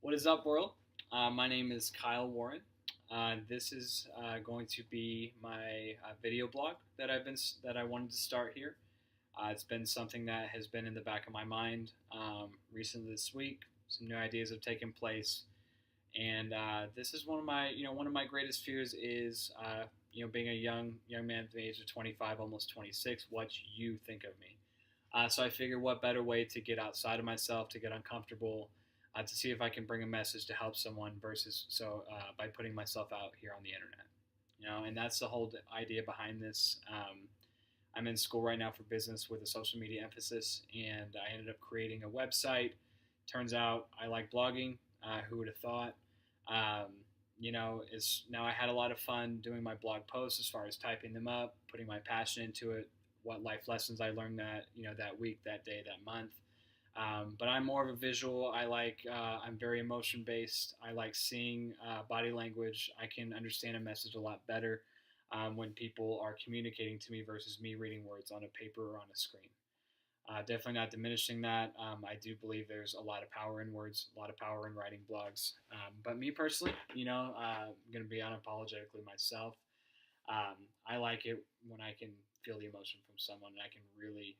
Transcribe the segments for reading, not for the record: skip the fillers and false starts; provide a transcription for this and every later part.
What is up, world? My name is Kyle Warren. This is going to be my video blog that I wanted to start here. It's been something that has been in the back of my mind recently this week. Some new ideas have taken place, and this is one of my greatest fears is being a young man at the age of 25, almost 26. What you think of me? So I figured, what better way to get outside of myself, to get uncomfortable, to see if I can bring a message to help someone versus by putting myself out here on the internet. And that's the whole idea behind this. I'm in school right now for business with a social media emphasis, and I ended up creating a website. Turns out I like blogging. Who would have thought? Um, is now I had a lot of fun doing my blog posts as far as typing them up, putting my passion into it, what life lessons I learned that week, that day, that month. But I'm more of a visual. I'm very emotion based. I like seeing body language. I can understand a message a lot better when people are communicating to me versus me reading words on a paper or on a screen. Definitely not diminishing that. I do believe there's a lot of power in words, a lot of power in writing blogs. But me personally, I'm going to be unapologetically myself. I like it when I can feel the emotion from someone and I can really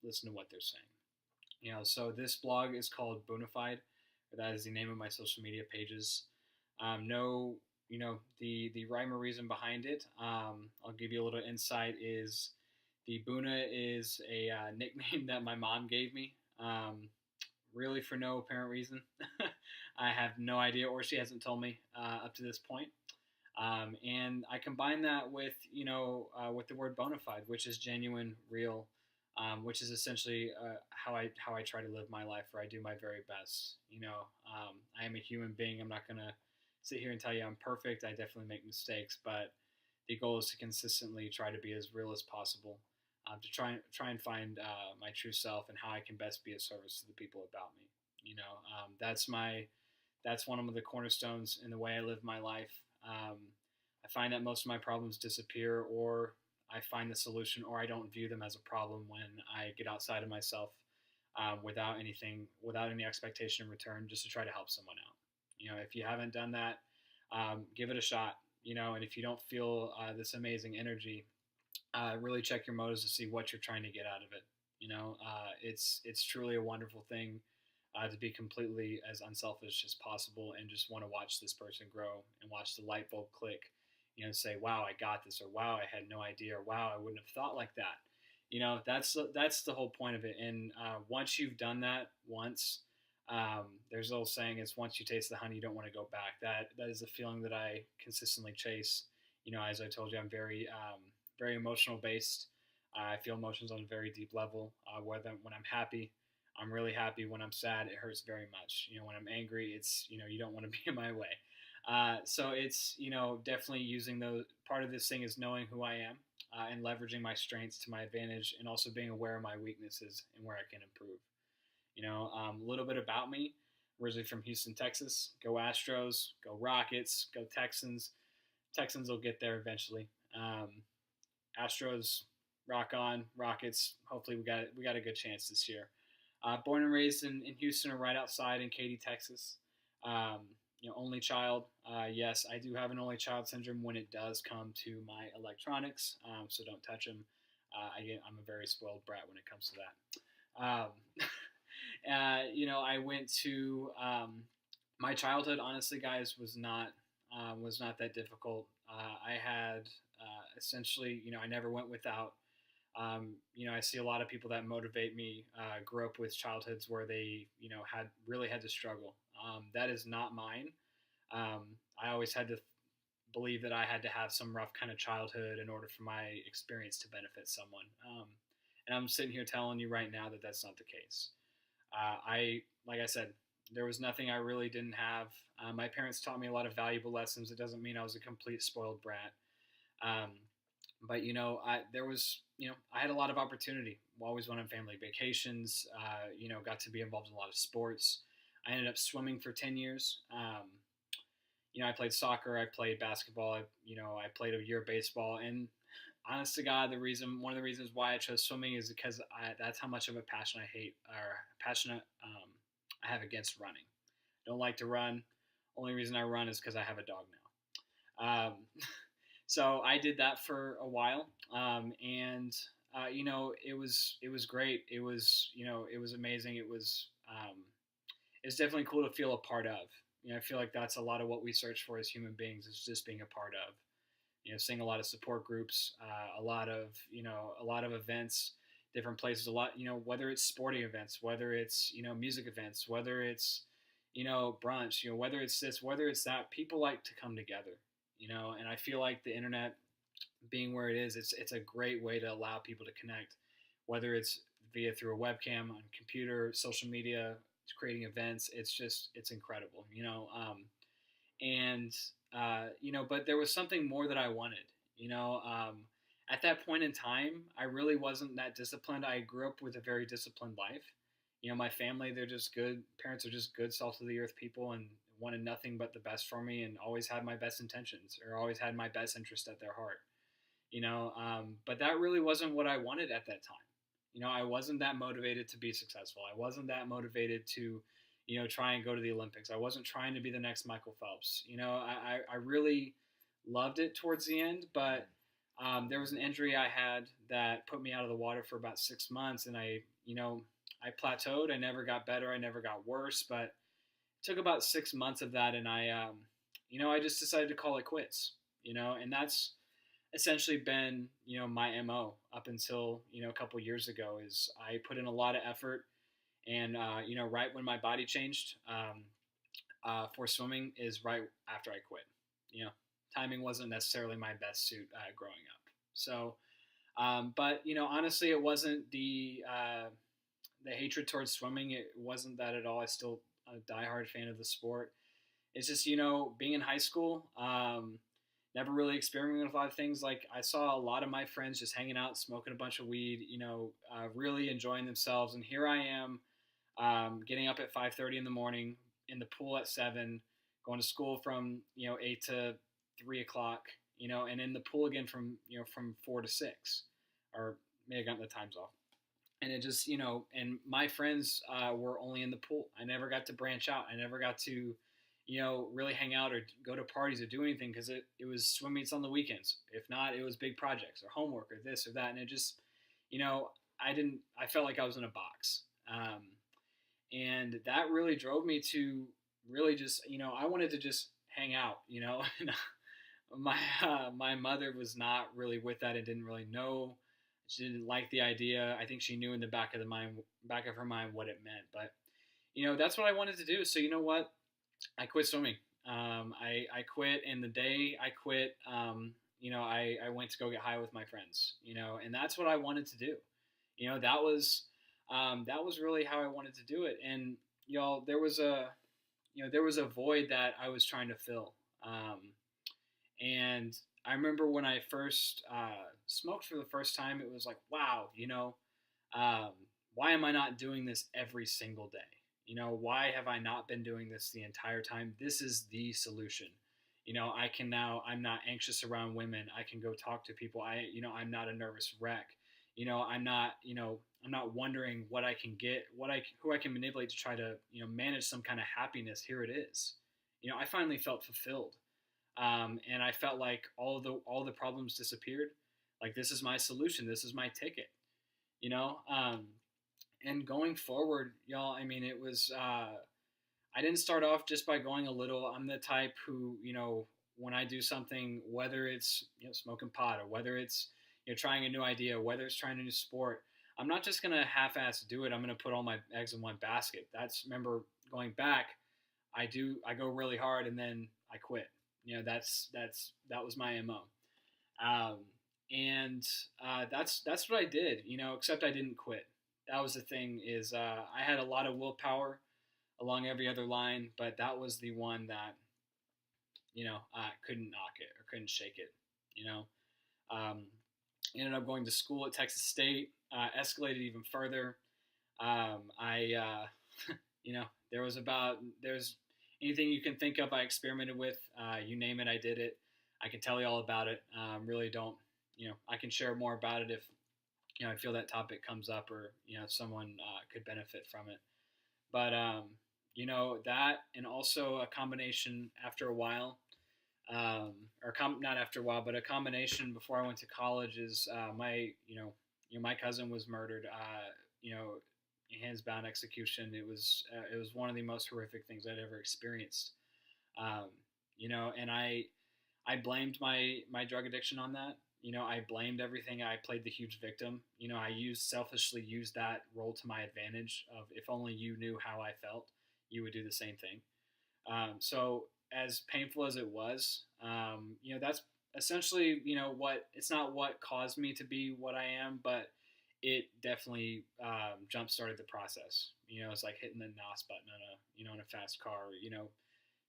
listen to what they're saying. So this blog is called Boona. That is the name of my social media pages. No, the rhyme or reason behind it. I'll give you a little insight. Is the Boona is a nickname that my mom gave me. Really for no apparent reason. I have no idea, or she hasn't told me up to this point. And I combine that with the word bona fide, which is genuine, real, which is essentially how I try to live my life, where I do my very best. I am a human being. I'm not gonna sit here and tell you I'm perfect. I definitely make mistakes, but the goal is to consistently try to be as real as possible, to try and find my true self and how I can best be of service to the people about me. That's one of the cornerstones in the way I live my life. Um, I find that most of my problems disappear, or I find the solution, or I don't view them as a problem when I get outside of myself without any expectation in return, just to try to help someone out. If you haven't done that, give it a shot. And if you don't feel this amazing energy, really check your motives to see what you're trying to get out of it. It's truly a wonderful thing to be completely as unselfish as possible and just want to watch this person grow and watch the light bulb click. Say, "Wow, I got this," or "Wow, I had no idea," or "Wow, I wouldn't have thought like that." That's the whole point of it. And once you've done that once, there's a little saying: "It's once you taste the honey, you don't want to go back." That is a feeling that I consistently chase. As I told you, I'm very emotional based. I feel emotions on a very deep level. Whether when I'm happy, I'm really happy. When I'm sad, it hurts very much. When I'm angry, it's you don't want to be in my way. So it's definitely using those. Part of this thing is knowing who I am and leveraging my strengths to my advantage, and also being aware of my weaknesses and where I can improve. A little bit about me. Originally from Houston, Texas. Go Astros. Go Rockets. Go Texans. Texans will get there eventually. Astros, rock on. Rockets, hopefully we got a good chance this year. Born and raised in Houston, or right outside in Katy, Texas. Um, only child. Yes, I do have an only child syndrome when it does come to my electronics. So don't touch them. I'm a very spoiled brat when it comes to that. I went to my childhood. Honestly, guys, was not that difficult. I had essentially, I never went without. I see a lot of people that motivate me grew up with childhoods where they, had to struggle. That is not mine. I always had to believe that I had to have some rough kind of childhood in order for my experience to benefit someone. And I'm sitting here telling you right now that that's not the case. Like I said, there was nothing I really didn't have. My parents taught me a lot of valuable lessons. It doesn't mean I was a complete spoiled brat. Um, but I had a lot of opportunity. Always went on family vacations. Got to be involved in a lot of sports. I ended up swimming for 10 years. I played soccer. I played basketball. I played a year of baseball. And honest to God, one of the reasons why I chose swimming is because that's how much of a passion I hate, or passionate I have against running. Don't like to run. Only reason I run is because I have a dog now. So I did that for a while, and it was great. It was amazing. It's definitely cool to feel a part of. I feel like that's a lot of what we search for as human beings is just being a part of. Seeing a lot of support groups, a lot of events, different places, a lot, whether it's sporting events, whether it's, music events, whether it's, brunch, whether it's this, whether it's that, people like to come together, and I feel like the internet being where it is, it's a great way to allow people to connect, whether it's via through a webcam on computer, social media, creating events. It's incredible, and but there was something more that I wanted. At that point in time, I really wasn't that disciplined. I grew up with a very disciplined life. My family, they're just good. Parents are just good, salt of the earth people, and wanted nothing but the best for me, and always had my best intentions, or always had my best interest at their heart. But that really wasn't what I wanted at that time. I wasn't that motivated to be successful. I wasn't that motivated to, try and go to the Olympics. I wasn't trying to be the next Michael Phelps. I really loved it towards the end, but there was an injury I had that put me out of the water for about 6 months, and I plateaued. I never got better. I never got worse, but it took about 6 months of that, and I just decided to call it quits. And that's essentially been my mo up until a couple years ago. Is I put in a lot of effort, and right when my body changed for swimming is right after I quit. you know Timing wasn't necessarily my best suit growing up. So but honestly, it wasn't the hatred towards swimming. It wasn't that at all. I still a diehard fan of the sport. It's just being in high school, never really experimenting with a lot of things. Like, I saw a lot of my friends just hanging out, smoking a bunch of weed, really enjoying themselves, and here I am, getting up at 5:30 in the morning, in the pool at 7, going to school from 8 to 3 o'clock, and in the pool again from 4 to 6, or maybe I got the times off. And it just and my friends were only in the pool. I never got to branch out. I never got to really hang out or go to parties or do anything, because it was swim meets on the weekends. If not, it was big projects or homework or this or that, and it just I felt like I was in a box. And that really drove me to really just I wanted to just hang out. My mother was not really with that and didn't really know. She didn't like the idea. I think she knew in the back of her mind what it meant. But that's what I wanted to do. So you know what? I quit swimming. I quit, and the day I quit, I went to go get high with my friends. And that's what I wanted to do. That was really how I wanted to do it. And there was a void that I was trying to fill. And I remember when I first smoked for the first time, it was like, wow, why am I not doing this every single day? Why have I not been doing this the entire time? This is the solution. I can now, I'm not anxious around women. I can go talk to people. I'm not a nervous wreck. I'm not wondering what I can get, who I can manipulate to try to, manage some kind of happiness. Here it is. I finally felt fulfilled. And I felt like all the problems disappeared. Like, this is my solution. This is my ticket. And going forward, y'all, I mean, it was. I didn't start off just by going a little. I'm the type who, when I do something, whether it's smoking pot, or whether it's trying a new idea, whether it's trying a new sport, I'm not just gonna half-ass do it. I'm gonna put all my eggs in one basket. Remember, going back, I go really hard, and then I quit. That was my MO. Um, and that's what I did. Except I didn't quit. That was the thing. Is I had a lot of willpower along every other line, but that was the one that I couldn't knock it or couldn't shake it. Um, Ended up going to school at Texas State. Escalated even further. I there's anything you can think of, I experimented with. You name it, I did it. I can tell you all about it. Really don't, I can share more about it if, I feel that topic comes up, or, if someone could benefit from it. But that, and also a combination after a while, not after a while, but a combination before I went to college is my cousin was murdered. You know, hands bound execution. It was one of the most horrific things I'd ever experienced. Um, and I blamed my drug addiction on that. I blamed everything. I played the huge victim. I selfishly used that role to my advantage. Of if only you knew how I felt, you would do the same thing. So as painful as it was, that's essentially, what it's not what caused me to be what I am, but it definitely jump started the process. It's like hitting the NOS button on a fast car.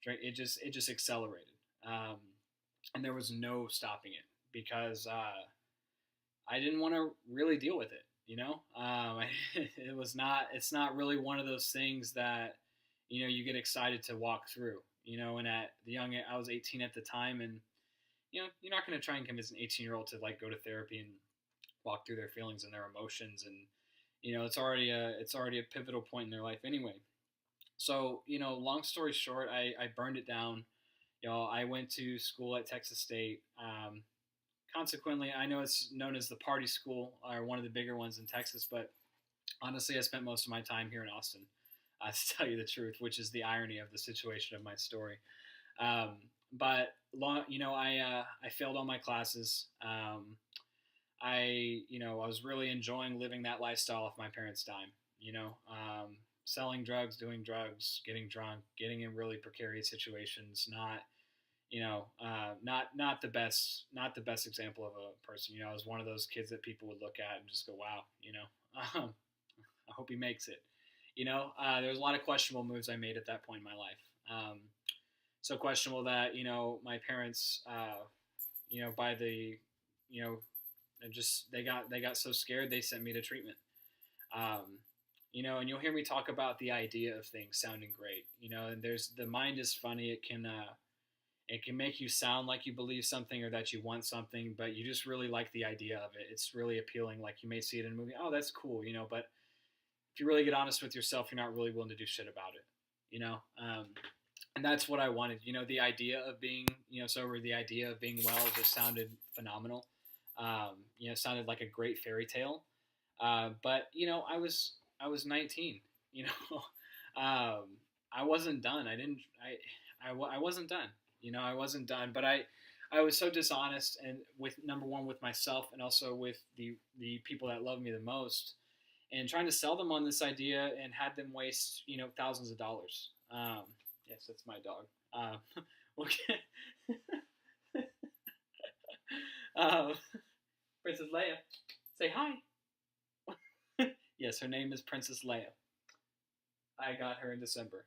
It just accelerated, and there was no stopping it because I didn't want to really deal with it. It's not really one of those things that you get excited to walk through. And I was 18 at the time, and you're not going to try and convince an 18-year-old to like go to therapy and walk through their feelings and their emotions, and it's already a pivotal point in their life anyway. So long story short, I burned it down. I went to school at Texas State. Consequently, I know it's known as the party school, or one of the bigger ones in Texas, but honestly, I spent most of my time here in Austin, to tell you the truth, which is the irony of the situation of my story. Um, but I failed all my classes. I was really enjoying living that lifestyle off my parents' dime. Selling drugs, doing drugs, getting drunk, getting in really precarious situations. Not the best, not the best example of a person. I was one of those kids that people would look at and just go, wow. I hope he makes it. There was a lot of questionable moves I made at that point in my life. So questionable that my parents, by the, just they got so scared they sent me to treatment. Um, and you'll hear me talk about the idea of things sounding great. And there's the mind is funny. It can make you sound like you believe something or that you want something, but you just really like the idea of it. It's really appealing. Like you may see it in a movie. Oh, that's cool. But if you really get honest with yourself, you're not really willing to do shit about it. And that's what I wanted. The idea of being, sober, the idea of being well just sounded phenomenal. Sounded like a great fairy tale. But I was 19. I wasn't done. I wasn't done. I wasn't done. But I was so dishonest, and with number one with myself, and also with the people that love me the most, and trying to sell them on this idea, and had them waste thousands of dollars. Yes, that's my dog. Okay. uh, Princess Leia, say hi. Yes, her name is Princess Leia. I got her in December.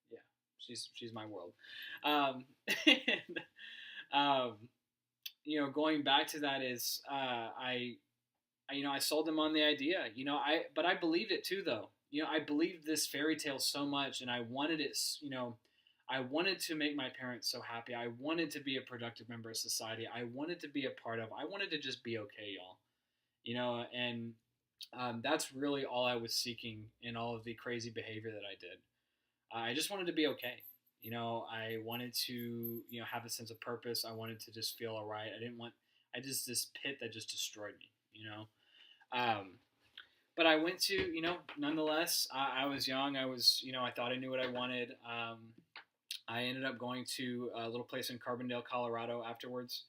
Yeah, she's my world. And, going back to that is I sold them on the idea. But I believed it too, though. I believed this fairy tale so much, and I wanted it. I wanted to make my parents so happy. I wanted to be a productive member of society. I wanted to be a part of. I wanted to just be okay, y'all. And that's really all I was seeking in all of the crazy behavior that I did. I just wanted to be okay. I wanted to, have a sense of purpose. I wanted to just feel all right. I just this pit that just destroyed me. Um, but I went to, nonetheless, I was young. I thought I knew what I wanted. I ended up going to a little place in Carbondale, Colorado afterwards.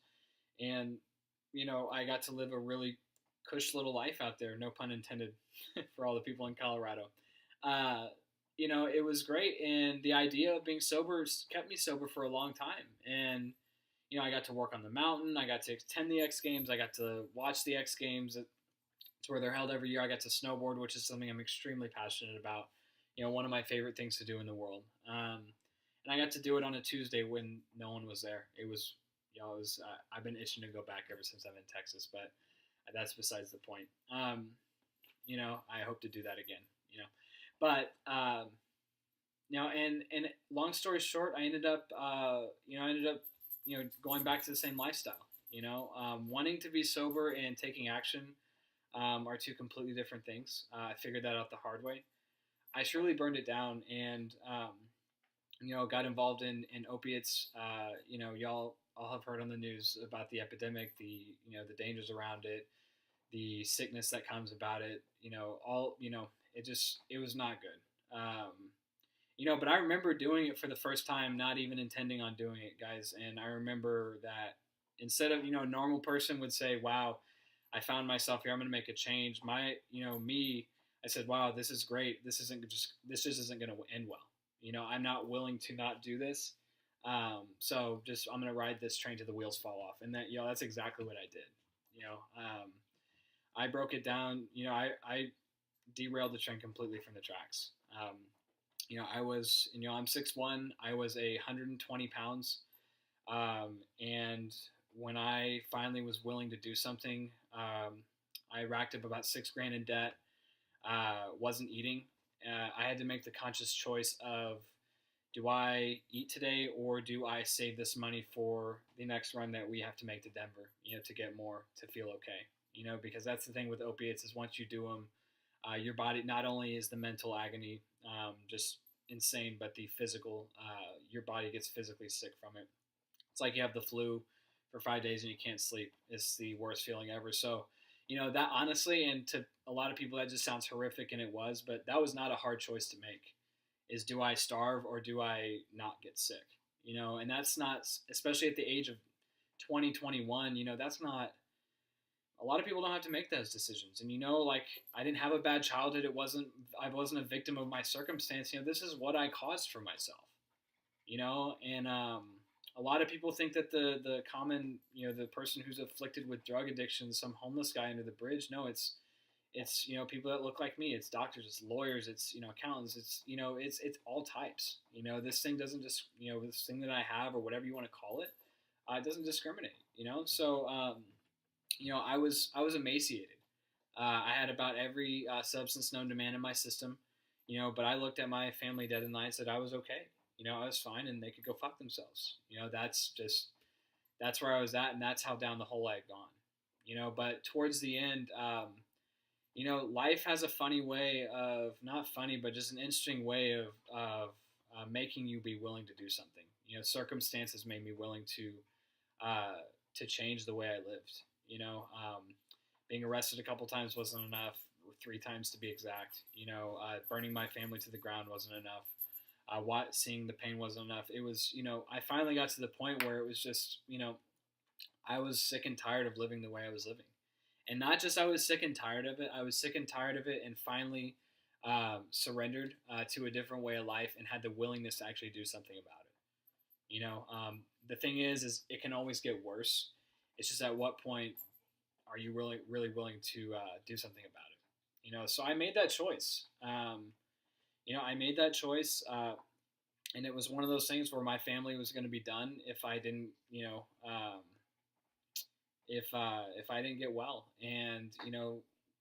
And, I got to live a really cush little life out there, no pun intended, for all the people in Colorado. It was great. And the idea of being sober kept me sober for a long time. And, I got to work on the mountain. I got to attend the X Games. I got to watch the X Games. It's where they're held every year. I got to snowboard, which is something I'm extremely passionate about. One of my favorite things to do in the world. And I got to do it on a Tuesday when no one was there. I've been itching to go back ever since I'm in Texas, but that's besides the point. I hope to do that again. But and long story short, I ended up going back to the same lifestyle. Wanting to be sober and taking action are two completely different things. I figured that out the hard way. I surely burned it down, and got involved in opiates. Y'all all have heard on the news about the epidemic, the dangers around it, the sickness that comes about it. It was not good. But I remember doing it for the first time, not even intending on doing it, guys. And I remember that instead of, a normal person would say, wow, I found myself here. I'm going to make a change. I said, wow, this is great. This just isn't going to end well. I'm not willing to not do this. So just, I'm going to ride this train till the wheels fall off. And that's exactly what I did. I broke it down. I derailed the train completely from the tracks. I'm 6'1". I was 120 pounds. And when I finally was willing to do something, I racked up about $6,000 in debt. Wasn't eating. I had to make the conscious choice of, do I eat today or do I save this money for the next run that we have to make to Denver, to get more, to feel okay, because that's the thing with opiates is once you do them, your body, not only is the mental agony just insane, but the physical, your body gets physically sick from it. It's like you have the flu for 5 days and you can't sleep. It's the worst feeling ever. So, that honestly, and to a lot of people, that just sounds horrific, and it was, but that was not a hard choice to make. Is, do I starve or do I not get sick? And that's not, especially at the age of 2021, that's not, a lot of people don't have to make those decisions. And like, I didn't have a bad childhood. I wasn't a victim of my circumstance. This is what I caused for myself. And a lot of people think that the common, the person who's afflicted with drug addiction, some homeless guy under the bridge. No, it's people that look like me. It's doctors, it's lawyers, it's accountants, it's all types. This thing doesn't just this thing that I have, or whatever you want to call it, it doesn't discriminate. So I was emaciated. I had about every substance known to man in my system. But I looked at my family dead in the eye and said I was okay. I was fine, and they could go fuck themselves. That's where I was at, and that's how down the hole I had gone. But towards the end, life has a funny way of, not funny, but just an interesting way of making you be willing to do something. Circumstances made me willing to change the way I lived. Being arrested a couple times wasn't enough. 3 times to be exact. Burning my family to the ground wasn't enough. Seeing the pain wasn't enough. It was, I finally got to the point where it was just, I was sick and tired of living the way I was living. And not just I was sick and tired of it, I was sick and tired of it, and finally surrendered to a different way of life and had the willingness to actually do something about it. The thing is it can always get worse. It's just at what point are you really, really willing to do something about it? So I made that choice. I made that choice, and it was one of those things where my family was going to be done if I didn't, if I didn't get well. And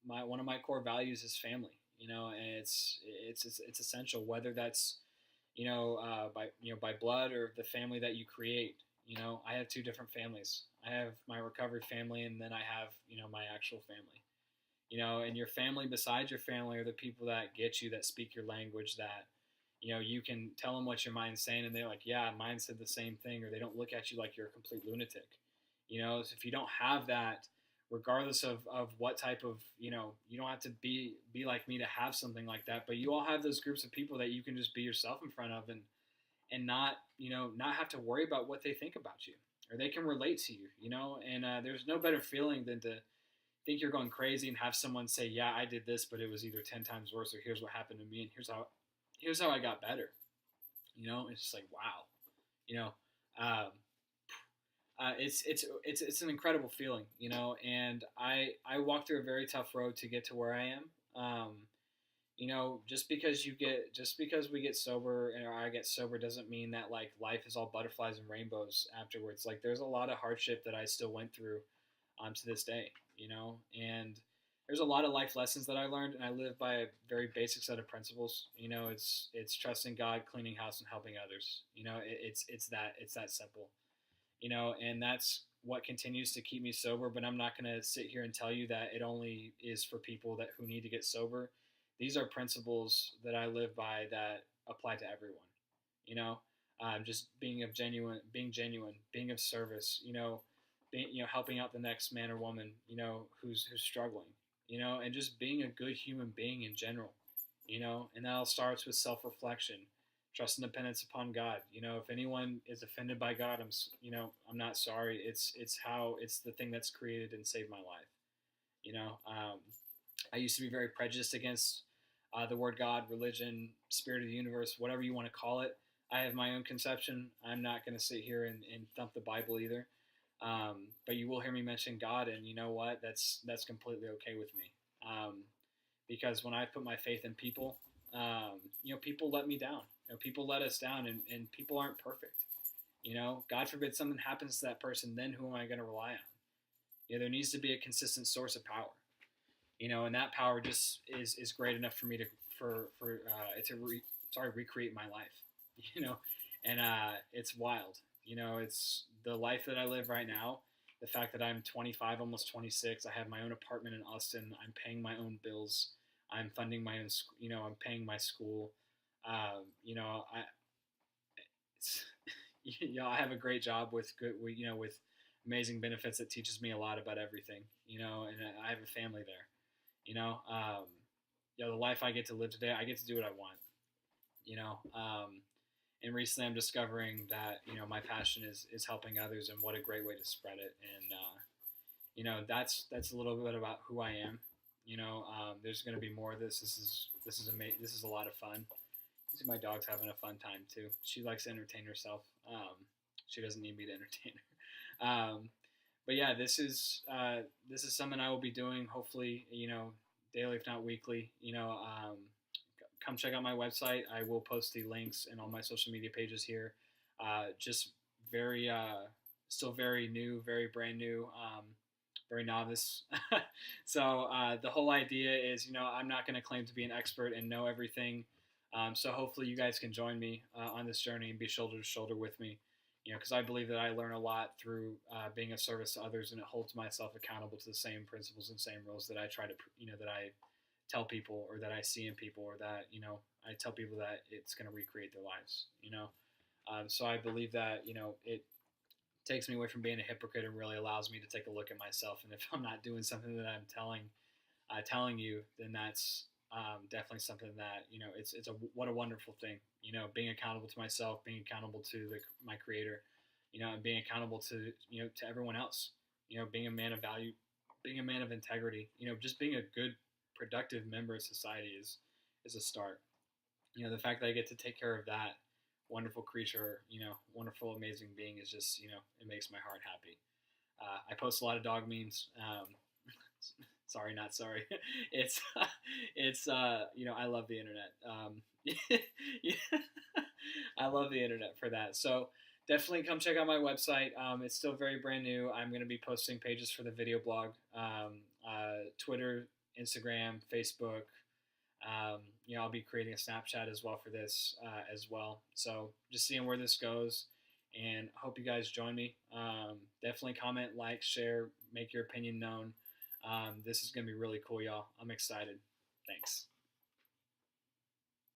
one of my core values is family. And it's essential, whether that's by blood or the family that you create. I have 2 different families. I have my recovery family, and then I have my actual family. And your family besides your family are the people that get you, that speak your language, that you can tell them what your mind's saying, and they're like, yeah, mine said the same thing, or they don't look at you like you're a complete lunatic. So if you don't have that, regardless of what type of, you don't have to be like me to have something like that, but you all have those groups of people that you can just be yourself in front of, and not, not have to worry about what they think about you, or they can relate to you, and there's no better feeling than to think you're going crazy and have someone say, yeah, I did this, but it was either 10 times worse, or here's what happened to me, and here's how I got better. It's just like, wow. It's an incredible feeling, and I walked through a very tough road to get to where I am. Just because we get sober, or I get sober, doesn't mean that like life is all butterflies and rainbows afterwards. Like, there's a lot of hardship that I still went through to this day, and there's a lot of life lessons that I learned, and I live by a very basic set of principles. It's trusting God, cleaning house, and helping others. It's that simple. And that's what continues to keep me sober. But I'm not going to sit here and tell you that it only is for people who need to get sober. these are principles that I live by that apply to everyone. You know, just being genuine, being of service. Helping out the next man or woman. Who's struggling. And just being a good human being in general. And that all starts with self-reflection, trust and dependence upon God. If anyone is offended by God, I'm not sorry. It's the thing that's created and saved my life. You know, I used to be very prejudiced against the word God, religion, spirit of the universe, whatever you want to call it. I have my own conception. I'm not going to sit here and thump the Bible either. But you will hear me mention God, and you know what? That's completely okay with me. Because when I put my faith in people, people let me down. People let us down, and people aren't perfect. God forbid something happens to that person, then who am I going to rely on? There needs to be a consistent source of power. And that power just is great enough for me to it to recreate my life. You know, and it's wild. It's the life that I live right now. The fact that I'm 25, almost 26, I have my own apartment in Austin. I'm paying my own bills. I'm funding my own. I'm paying my school. I it's, I have a great job with with amazing benefits that teaches me a lot about everything. And I have a family there. The life I get to live today, I get to do what I want. You know, and recently I'm discovering that my passion is helping others, and what a great way to spread it. And that's a little bit about who I am. There's going to be more of this. This is amazing. This is a lot of fun. I see my dog's having a fun time too. She likes to entertain herself. She doesn't need me to entertain her. But yeah, this is something I will be doing. Hopefully, daily, if not weekly. Come check out my website. I will post the links in all my social media pages here. Just very, still very new, very brand new, very novice. So the whole idea is, I'm not going to claim to be an expert and know everything. So hopefully you guys can join me on this journey and be shoulder to shoulder with me. Because I believe that I learn a lot through being of service to others, and it holds myself accountable to the same principles and same rules that I try to, that I tell people, or that I see in people, or that I tell people that it's going to recreate their lives. So I believe that it takes me away from being a hypocrite and really allows me to take a look at myself. And if I'm not doing something that I'm telling you, then that's definitely something that it's what a wonderful thing. Being accountable to myself, being accountable to my Creator, and being accountable to to everyone else. Being a man of value, being a man of integrity. Just being a good, productive member of society is a start. The fact that I get to take care of that wonderful creature, wonderful, amazing being is just it makes my heart happy. I post a lot of dog memes. Sorry, not sorry. It's I love the internet. Yeah, I love the internet for that. So definitely come check out my website. It's still very brand new. I'm going to be posting pages for the video blog, Twitter, Instagram, Facebook. I'll be creating a Snapchat as well for this as well. So just seeing where this goes, and I hope you guys join me. Definitely comment, like, share, make your opinion known. This is going to be really cool, y'all. I'm excited. Thanks.